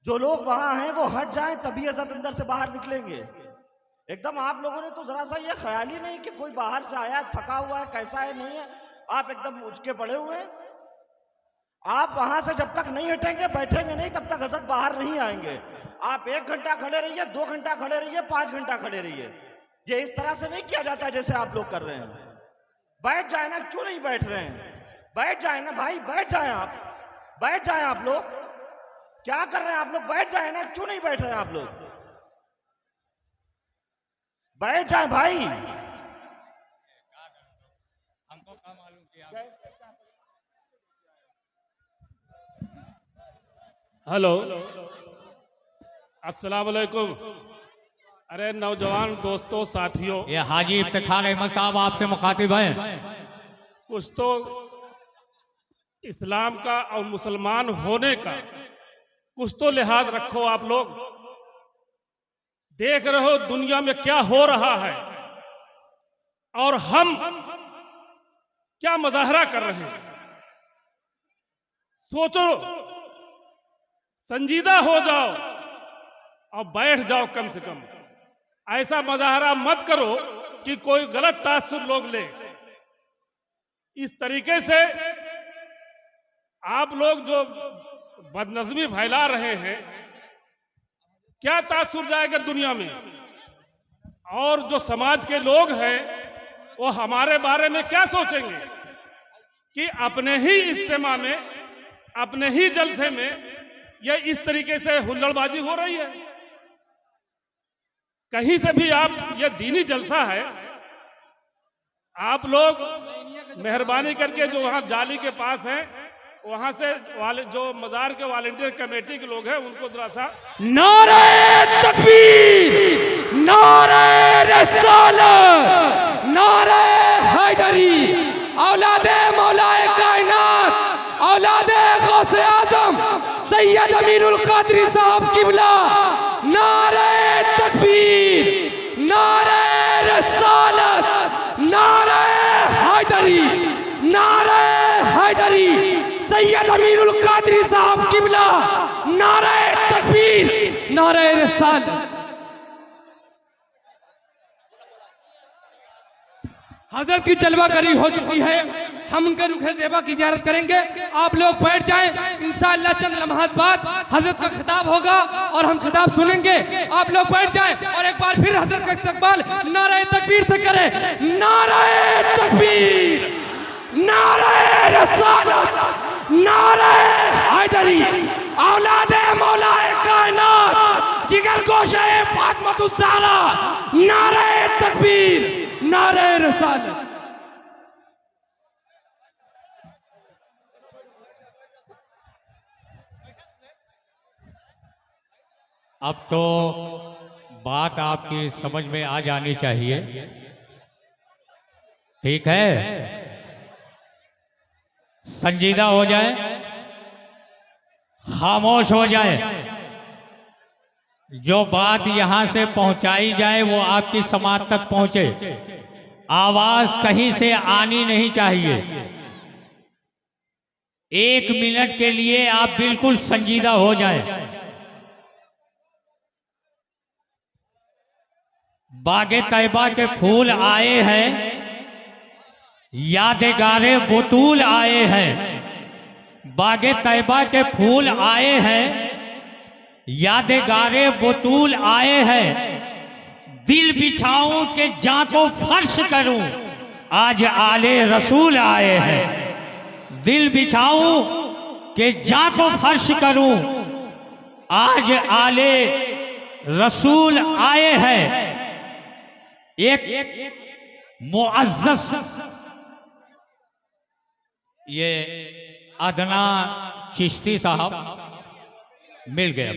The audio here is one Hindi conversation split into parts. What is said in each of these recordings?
जो लोग वहां हैं वो हट जाएं, तभी हजरत अंदर से बाहर निकलेंगे। एकदम आप लोगों ने तो जरा सा ये ख्याल ही नहीं कि कोई बाहर से आया है, थका हुआ है, कैसा है, नहीं है। आप एकदम उचके पड़े हुए हैं। आप वहां से जब तक नहीं हटेंगे, बैठेंगे नहीं, तब तक हजरत बाहर नहीं आएंगे। आप 1 घंटा खड़े रहिए, 2 घंटा खड़े रहिए, 5 घंटा खड़े रहिए। ये इस तरह से नहीं किया जाता है जैसे आप लोग कर रहे हैं। बैठ जाए ना, क्यों नहीं बैठ रहे हैं? बैठ जाए ना भाई, बैठ जाए आप, बैठ जाए आप लोग। क्या कर रहे हैं आप लोग? बैठ जाए ना, क्यों नहीं बैठ रहे हैं आप लोग? बैठ जाए भाई। हमको क्या मालूम कि हेलो, अस्सलाम वालेकुम। अरे नौजवान दोस्तों, साथियों, ये हाजी इफ्तिखार अहमद साहब आपसे मुखातिब हैं। कुछ तो इस्लाम का और मुसलमान होने का कुछ तो लिहाज रखो। आप लोग देख रहे हो दुनिया में क्या हो रहा है और हम क्या मुजाहरा कर रहे हैं। सोचो, संजीदा हो जाओ और बैठ जाओ। कम से कम ऐसा मुजाहरा मत करो कि कोई गलत तासुर लोग ले। इस तरीके से आप लोग जो बदनज़मी फैला रहे हैं, क्या तासुर जाएगा दुनिया में। और जो समाज के लोग हैं वो हमारे बारे में क्या सोचेंगे कि अपने ही इज्तिमा में, अपने ही जलसे में ये इस तरीके से हुल्लड़बाजी हो रही है। कहीं से भी आप, ये दीनी जलसा है। आप लोग मेहरबानी करके जो वहां जाली के पास है, वहां से जो मजार के वॉलंटियर कमेटी के लोग हैं, उनको जरा सा नारे तकबीर, नारे रिसालत, नारे हैदरी, औलादे मौलाए कायनात, औलादे गौसे आजम सैयद अमीरुल कादरी साहब किबला, नारे तकबीर, नारे रिसालत, नारे हैदरी, नारे हैदरी, सैयद अमीरुल कादरी साहब किबला, नारे तकबीर, नारे रिसालत। हजरत की जलवागरी हो चुकी है। हम उनके रुखे ज़ेबा की ज़ियारत करेंगे। आप लोग बैठ जाएं। इंशाअल्लाह चंद लम्हात बाद हजरत का खिताब होगा और हम खिताब सुनेंगे। आप लोग बैठ जाएं और एक बार फिर हजरत का इस्तकबाल नारे तकबीर से करें। नारे तकबीर, नारे रिसालत, नारे हैदरी, औलादे मौलाए कायनात, जिगर गोशे फातिमातुज़ ज़हरा, नारे तकबीर, नारे रिसालत। अब तो बात आपकी समझ में आ जानी चाहिए, ठीक है। संजीदा हो जाए, खामोश हो जाए। जो बात यहां से पहुंचाई जाए वो आपकी समाज तक पहुंचे। आवाज कहीं से आनी नहीं चाहिए। 1 मिनट के लिए आप बिल्कुल संजीदा हो जाए। बागे तैबा के फूल आए हैं, यादगारे बतूल आए हैं। बागे तैबा के फूल आए हैं, यादगारे बतूल आए हैं। दिल बिछाऊं के जाको फर्श करूं, आज आले रसूल आए हैं। दिल बिछाऊं के जाको फर्श करूं, आज आले रसूल आए हैं। एक मुअज़्ज़ज़ ये अदना चिश्ती साहब मिल गया।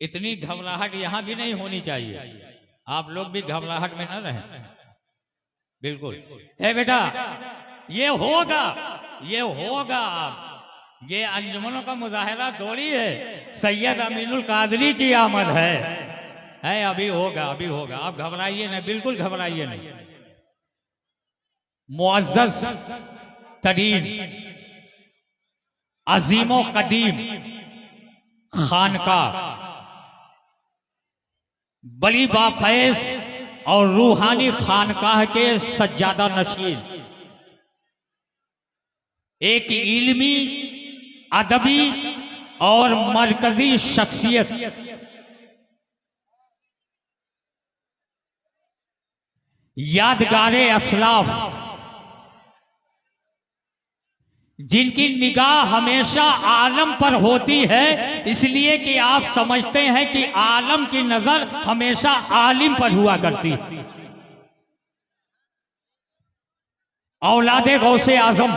इतनी घबराहट यहां भी नहीं होनी चाहिए। आप लोग भी घबराहट में न रहें, बिल्कुल। है बेटा, ये होगा, ये होगा। ये अंजुमनों का मुजाहरा थोड़ी है, सैयद अमीनुल कादरी की आमद है। अभी होगा, अभी होगा। आप घबराइए नहीं, बिल्कुल घबराइए नहीं। मुअज़्ज़ज़ तरीन, अजीमो कदीम, खानका बड़ी बाफैज और रूहानी खानकाह के सज्जादा नशीन, एक इल्मी, अदबी और मरकजी शख्सियत, यादगारे असलाफ, जिनकी निगाह हमेशा आलम पर होती है, इसलिए कि आप समझते हैं कि आलम की नजर हमेशा आलिम पर हुआ करती है। औलादे गौसे आजम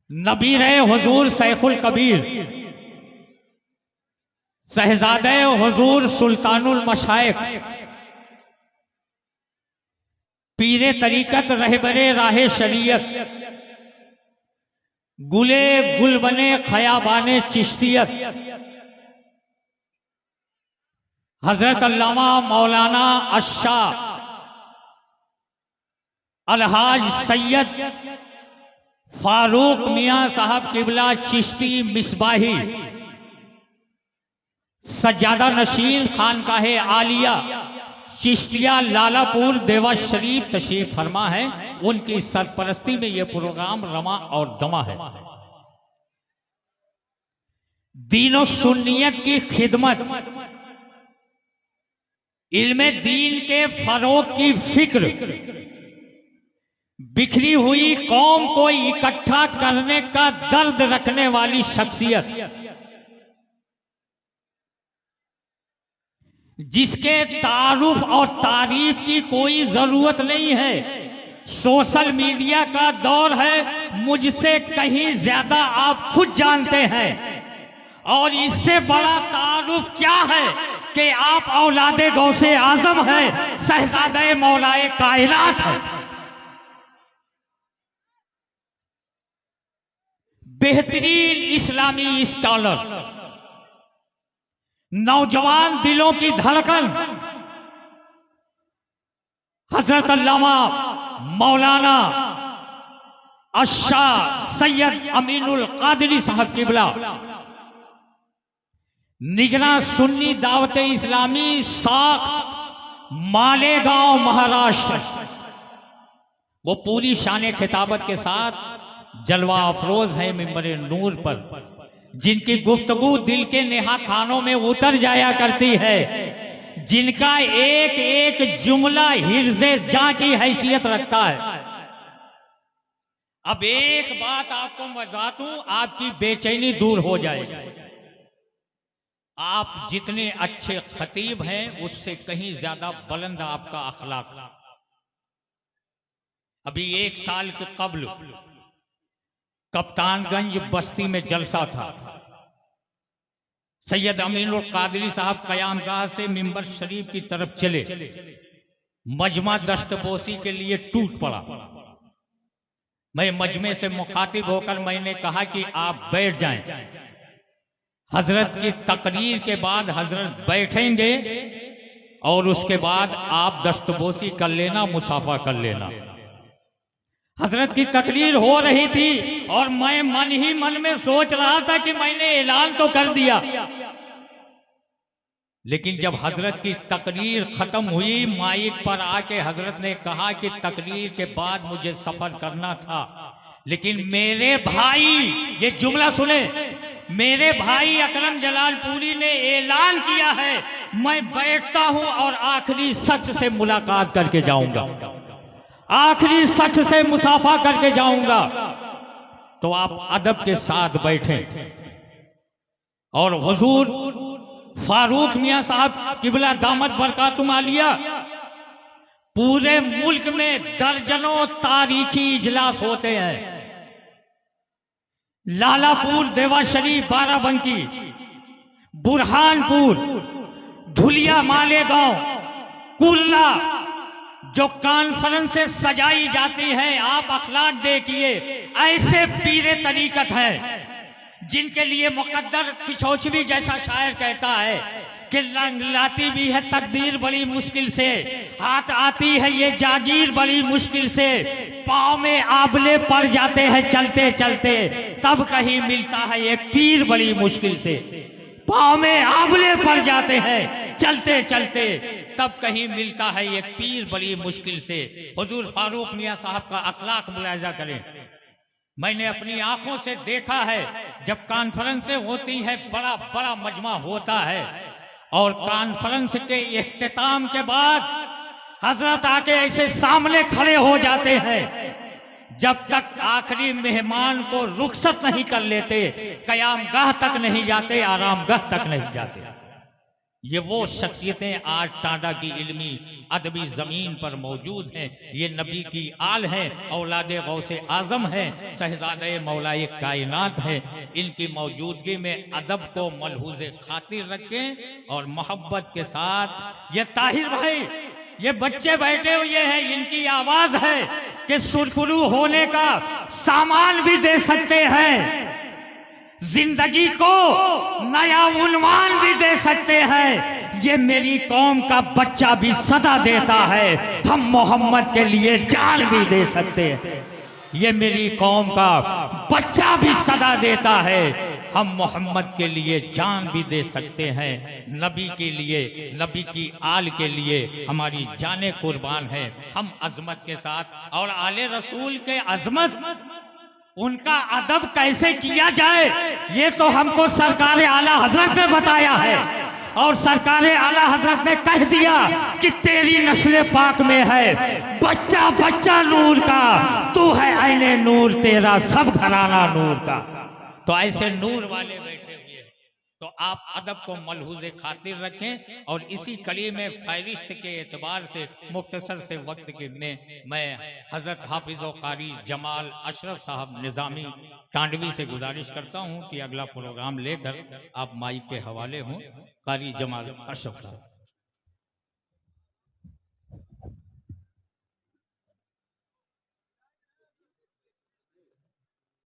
नबीरे हुजूर सैफुल कबीर, शहजादे हुजूर सुल्तानुल मशाइख, पीरे तरीकत रहबरे राहे शरीयत, गुले गुलबने खयाबाने चिश्तियत, हजरत अल्लामा मौलाना अशाह अलहाज सैयद फारूक मियाँ साहब किबला चिश्ती मिसबाही, सज्जादा नशीन खानकाहे आलिया चिश्तिया लालापुर देवा शरीफ तशरीफ फरमा है। उनकी सरपरस्ती में यह प्रोग्राम रमा और दमा है। दीन सुन्नियत की खिदमत, इल्मे दीन के फरोग की फिक्र, बिखरी हुई कौम को इकट्ठा करने का दर्द रखने वाली शख्सियत, जिसके तारुफ और तारीफ की कोई जरूरत नहीं है। सोशल मीडिया का दौर है, मुझसे कहीं ज्यादा आप खुद जानते हैं। और इससे बड़ा तारुफ क्या है कि आप औलादे गौसे आजम है, शहजादे मौलाए कायनात है। बेहतरीन इस्लामी स्कॉलर, नौजवान दिलों की धड़कन, हजरत अल्लामा मौलाना अशाह सैयद अमीनुल कादरी साहब किबला, निगरान सुन्नी दावत इस्लामी साख मालेगांव महाराष्ट्र, वो पूरी शान खिताबत के साथ जलवा अफरोज है मिंबरे नूर पर, जिनकी गुफ्तगू दिल के नेहा खानों में उतर जाया करती है, जिनका एक एक जुमला हिर्ज़े जां की हैसियत रखता है। अब एक बात आपको बता दूं, आपकी बेचैनी दूर हो जाएगी। आप जितने अच्छे खतीब हैं, उससे कहीं ज्यादा बुलंद आपका अखलाक। अभी 1 साल के कबल कप्तानगंज बस्ती में जलसा था। सैयद अमीनुल कादरी साहब कयामगाह से मिंबर शरीफ की तरफ चले, मजमा दस्तपोसी के लिए टूट पड़ा। मैं मजमे से मुखातिब होकर मैंने कहा कि आप बैठ जाएं। हजरत की तकरीर के बाद हजरत बैठेंगे और उसके बाद आप दस्तपोसी कर लेना, मुसाफा कर लेना। हजरत की तकरीर हो रही थी और मैं मन ही मन में सोच रहा था कि मैंने ऐलान तो कर दिया, लेकिन जब हजरत की तकरीर खत्म हुई, माइक पर आके हजरत ने कहा कि तकरीर के बाद मुझे सफर करना था, लेकिन मेरे भाई, ये जुमला सुने, मेरे भाई अकरम जलालपुरी ने ऐलान किया है, मैं बैठता हूं और आखिरी शख्स से मुलाकात करके जाऊंगा, आखिरी शख्स से मुसाफा करके जाऊंगा। तो आप अदब के साथ बैठें और हुजूर फारूक मियाँ साहब किबला दामत बरकातुम आलिया, पूरे मुल्क में दर्जनों तारीखी इजलास होते हैं। लालापुर, देवा शरीफ, बाराबंकी, बुरहानपुर, धुलिया, मालेगांव, कुर्ला, जो कॉन्फ्रेंसेस सजाई जाती हैं, आप अखलाक देखिए। ऐसे पीरे तरीकत हैं जिनके लिए मुकद्दर किशोचवी जैसा शायर कहता है कि लाती भी है तकदीर बड़ी मुश्किल से, हाथ आती है ये जागीर बड़ी मुश्किल से, पाँव में आबले पड़ जाते हैं चलते चलते, तब कहीं मिलता है एक पीर बड़ी मुश्किल से। पाँव में आबले पड़ जाते हैं चलते चलते, तब कहीं मिलता है एक पीर बड़ी मुश्किल से। हुजूर फारूक मियाँ साहब का अखलाक मुलाहिजा करें। मैंने अपनी आंखों से देखा है, जब कॉन्फ्रेंसें होती है, बड़ा बड़ा मजमा होता है, और कॉन्फ्रेंस के इख्तिताम के बाद हजरत आके ऐसे सामने खड़े हो जाते हैं, जब तक आखिरी मेहमान को रुखसत नहीं कर लेते, कयामगाह तक नहीं जाते, आरामगाह तक नहीं जाते। ये वो शख्सियतें आज टांडा की इल्मी अदबी जमीन पर मौजूद हैं। ये नबी की आल है, औलादे गौसे आजम है, शहजादे मौलाए कायनात है। इनकी मौजूदगी में अदब को मलहूज़े खातिर रखें और मोहब्बत के साथ। ये ताहिर भाई, ये बच्चे बैठे हुए हैं, इनकी आवाज है कि सुरखरू होने का सामान भी दे सकते हैं, जिंदगी को नया उन्वान भी दे सकते हैं। ये मेरी कौम का बच्चा भी सदा देता है, हम मोहम्मद के लिए जान भी दे सकते हैं। ये मेरी कौम का बच्चा भी सदा देता है, हम मोहम्मद के लिए जान भी दे सकते हैं। नबी के लिए, नबी की आल के लिए हमारी जानें कुर्बान है। हम अजमत के साथ, और आले रसूल के अजमत, उनका अदब कैसे किया जाए, ये तो हमको सरकार आला हजरत ने बताया है। और सरकार आला हजरत ने कह दिया कि तेरी नस्ल पाक में है बच्चा बच्चा नूर का, तू है ऐने नूर, तेरा सब घराना नूर का। तो ऐसे नूर वाले बैठे हुए, तो आप अदब को मलहूज़े खातिर रखें। और इसी कड़ी में फहरिस्त के एतबार से मुख्तसर से वक्त के में मैं हज़रत हाफिज़ व कारी जमाल अशरफ साहब निज़ामी टांडवी से गुजारिश करता हूं कि अगला प्रोग्राम लेकर आप माइक के हवाले हों। कारी जमाल अशरफ साहब।